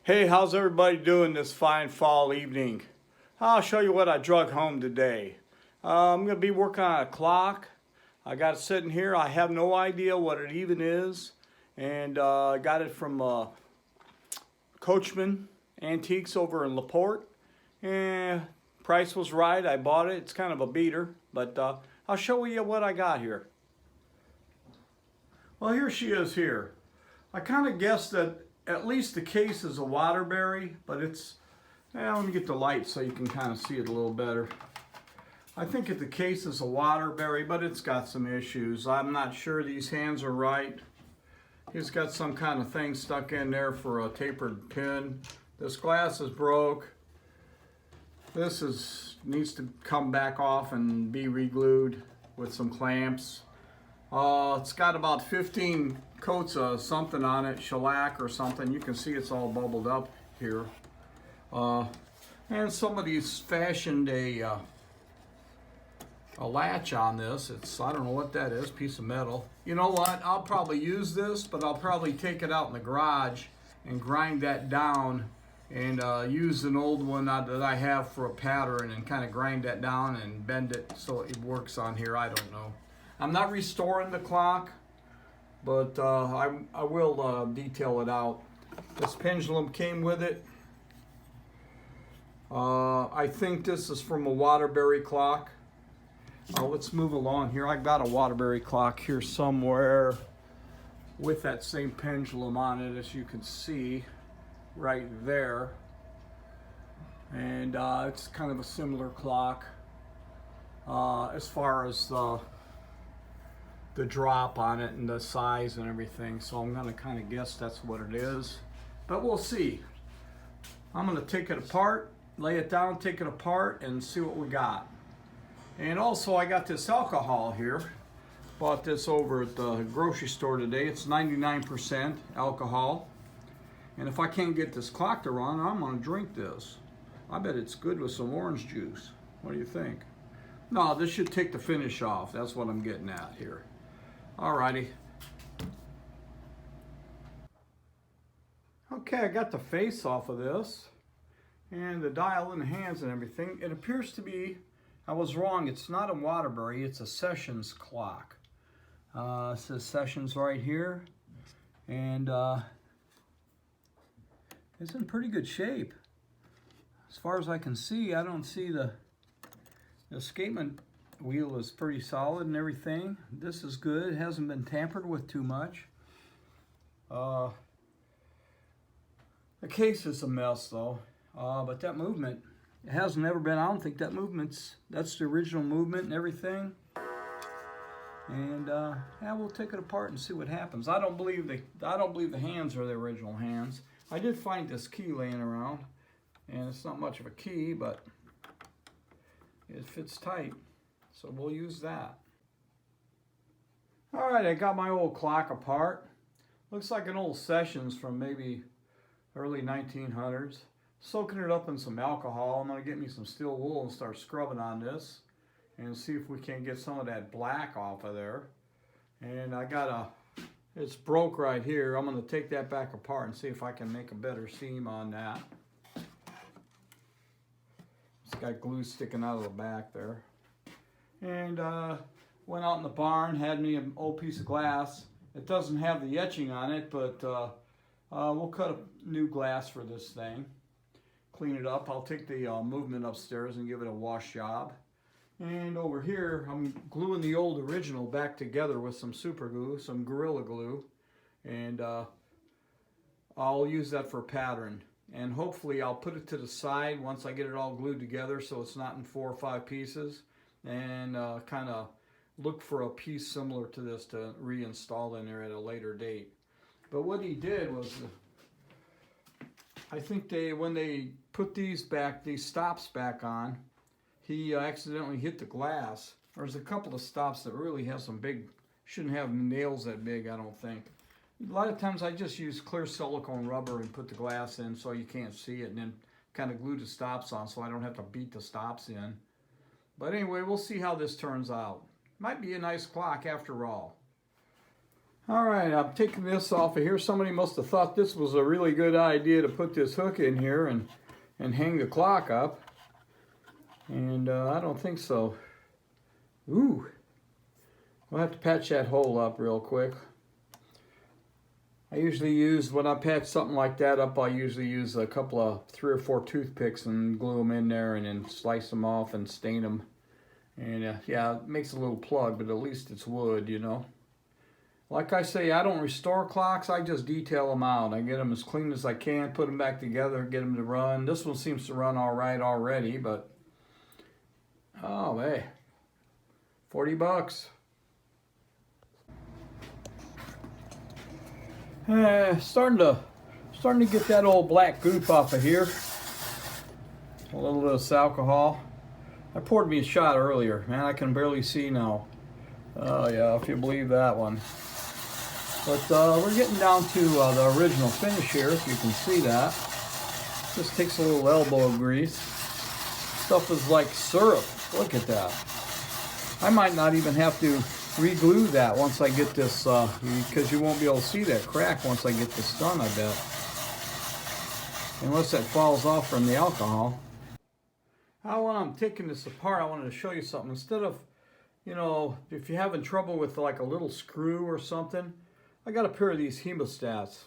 Hey, how's everybody doing this fine fall evening? I'll show you what I drug home today. I'm going to be working on a clock. I got it sitting here. I have no idea what it even is. And I got it from Coachman Antiques over in LaPorte. And price was right. I bought it. It's kind of a beater. But I'll show you what I got here. Well, here she is here. I kind of guessed that at least the case is a Waterbury, but it's, let me get the light so you can kind of see it a little better. I think that the case is a Waterbury, but it's got some issues. I'm not sure these hands are right. It's got some kind of thing stuck in there for a tapered pin. This glass is broke. This needs to come back off and be re-glued with some clamps. It's got about 15 coats of something on it, shellac or something. You can see it's all bubbled up here. And somebody's fashioned a latch on this. I don't know what that is, piece of metal. You know what, I'll probably use this, but I'll probably take it out in the garage and grind that down and use an old one that I have for a pattern and kind of grind that down and bend it so it works on here. I don't know. I'm not restoring the clock, but I will detail it out. This pendulum came with it. I think this is from a Waterbury clock. Let's move along here. I've got a Waterbury clock here somewhere with that same pendulum on it, as you can see right there. And it's kind of a similar clock as far as the drop on it and the size and everything. So I'm going to kind of guess that's what it is, but we'll see. I'm going to take it apart, lay it down, take it apart, and see what we got. And also I got this alcohol here. Bought this over at the grocery store today. It's 99% alcohol. And if I can't get this clock to run, I'm going to drink this. I bet it's good with some orange juice. What do you think? No, this should take the finish off. That's what I'm getting at here. Alrighty. Okay, I got the face off of this and the dial and the hands and everything. It appears to be, I was wrong, it's not a Waterbury, it's a Sessions clock. It says Sessions right here, and it's in pretty good shape. As far as I can see, I don't see the escapement wheel is pretty solid and everything. This is good. It hasn't been tampered with too much. The case is a mess though. But that movement, it hasn't ever been, I don't think that that's the original movement and everything. And yeah, we'll take it apart and see what happens. I don't believe the hands are the original hands. I did find this key laying around, and it's not much of a key, but it fits tight. So we'll use that. All right, I got my old clock apart. Looks like an old Sessions from maybe early 1900s. Soaking it up in some alcohol. I'm gonna get me some steel wool and start scrubbing on this and see if we can get some of that black off of there. And it's broke right here. I'm gonna take that back apart and see if I can make a better seam on that. It's got glue sticking out of the back there. And went out in the barn, had me an old piece of glass. It doesn't have the etching on it, but we'll cut a new glass for this thing. Clean it up. I'll take the movement upstairs and give it a wash job. And over here, I'm gluing the old original back together with some super glue, some Gorilla Glue. And I'll use that for a pattern. And hopefully I'll put it to the side once I get it all glued together so it's not in 4 or 5 pieces. And kind of look for a piece similar to this to reinstall in there at a later date. But what he did was, I think when they put these stops back on, he accidentally hit the glass. There's a couple of stops that really have some big, shouldn't have nails that big, I don't think. A lot of times I just use clear silicone rubber and put the glass in so you can't see it, and then kind of glue the stops on so I don't have to beat the stops in. But anyway, we'll see how this turns out. Might be a nice clock after all. All right, I'm taking this off of here. Somebody must have thought this was a really good idea to put this hook in here and hang the clock up. And I don't think so. Ooh. We'll have to patch that hole up real quick. I usually use, when I patch something like that up, I usually use a couple of 3 or 4 toothpicks and glue them in there and then slice them off and stain them. And yeah, it makes a little plug, but at least it's wood, you know. Like I say, I don't restore clocks, I just detail them out. I get them as clean as I can, put them back together, get them to run. This one seems to run all right already, but oh, hey, 40 bucks. Starting to get that old black goop off of here. A little bit of this alcohol. I poured me a shot earlier. Man, I can barely see now. Oh yeah, if you believe that one. But we're getting down to the original finish here, if you can see that. Just takes a little elbow grease. Stuff is like syrup. Look at that. I might not even have to re-glue that once I get this, because you won't be able to see that crack once I get this done, I bet. Unless that falls off from the alcohol. Now when I'm taking this apart, I wanted to show you something. Instead of, you know, if you're having trouble with like a little screw or something, I got a pair of these hemostats.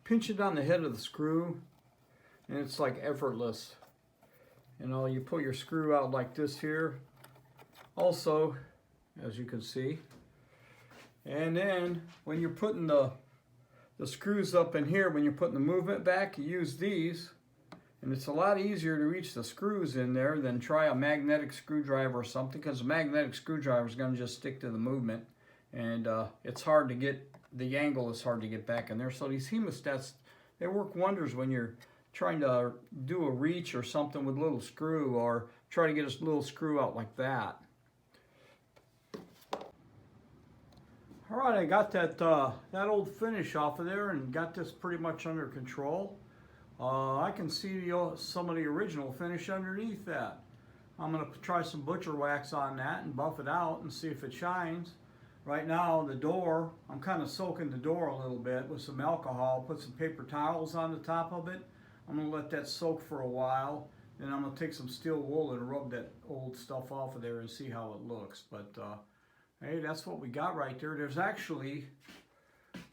Pinch it on the head of the screw, and it's like effortless. You know, you pull your screw out like this here. Also, as you can see. And then when you're putting the screws up in here, when you're putting the movement back, you use these. And it's a lot easier to reach the screws in there than try a magnetic screwdriver or something, because a magnetic screwdriver is going to just stick to the movement. And it's hard to get, the angle is hard to get back in there. So these hemostats, they work wonders when you're trying to do a reach or something with a little screw, or try to get a little screw out like that. All right, I got that old finish off of there and got this pretty much under control. I can see some of the original finish underneath that. I'm going to try some butcher wax on that and buff it out and see if it shines. Right now, the door, I'm kind of soaking the door a little bit with some alcohol, put some paper towels on the top of it. I'm going to let that soak for a while. Then I'm going to take some steel wool and rub that old stuff off of there and see how it looks. But hey, that's what we got right there. There's actually,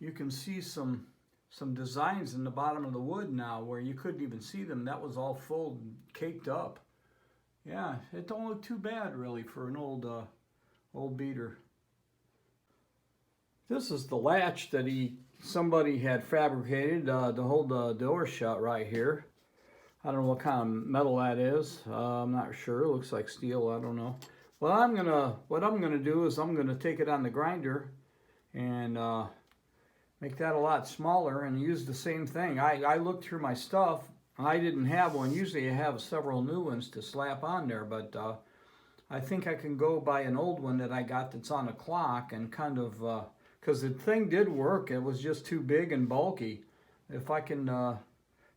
you can see some designs in the bottom of the wood now where you couldn't even see them. That was all full and caked up. Yeah, it don't look too bad really for an old beater. This is the latch that somebody had fabricated to hold the door shut right here. I don't know what kind of metal that is. I'm not sure. It looks like steel. I don't know. Well, what I'm gonna do is I'm gonna take it on the grinder and make that a lot smaller and use the same thing. I looked through my stuff. I didn't have one. Usually I have several new ones to slap on there, but I think I can go by an old one that I got that's on a clock and kind of, because the thing did work. It was just too big and bulky. If I can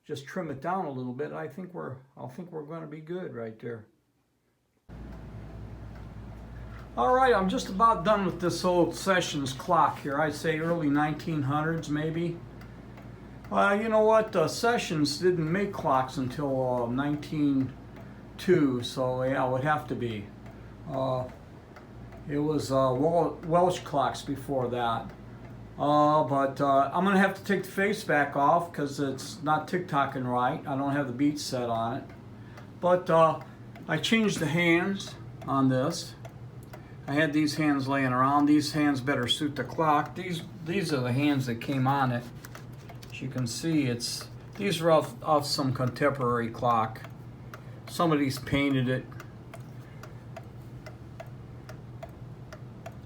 just trim it down a little bit, I think we're going to be good right there. All right, I'm just about done with this old Sessions clock here. I'd say early 1900s maybe. Well, you know what? Sessions didn't make clocks until 1902, so yeah, it would have to be. It was Welsh clocks before that. But I'm going to have to take the face back off because it's not tick-tocking right. I don't have the beats set on it. But I changed the hands on this. I had these hands laying around. These hands better suit the clock. These are the hands that came on it. As you can see, these are off some contemporary clock. Somebody's painted it.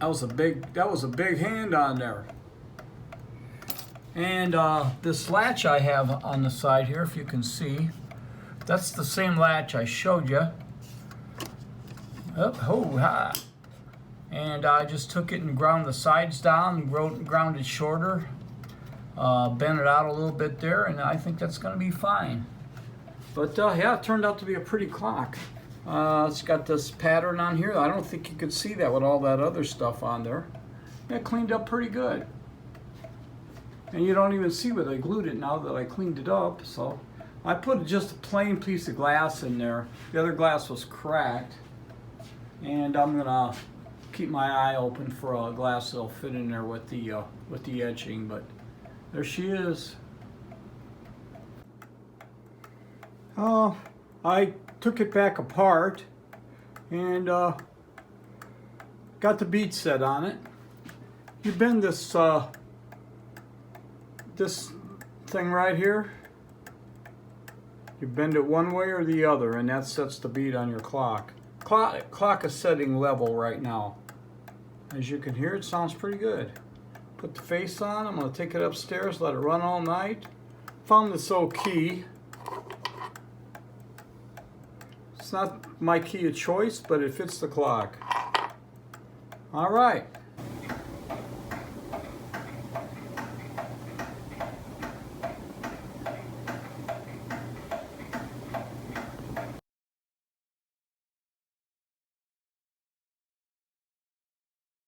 That was a big hand on there. And this latch I have on the side here, if you can see, that's the same latch I showed you. And I just took it and ground the sides down, ground it shorter, bent it out a little bit there, and I think that's going to be fine. But yeah, it turned out to be a pretty clock. It's got this pattern on here. I don't think you could see that with all that other stuff on there. It cleaned up pretty good. And you don't even see where they glued it now that I cleaned it up. So I put just a plain piece of glass in there. The other glass was cracked. And I'm gonna keep my eye open for a glass that'll fit in there with the etching. But there she is. I took it back apart and got the bead set on it. You bend this this thing right here. You bend it one way or the other, and that sets the bead on your clock. Clock is setting level right now. As you can hear, it sounds pretty good. Put the face on. I'm going to take it upstairs, let it run all night. Found this old key. It's not my key of choice, but it fits the clock. All right.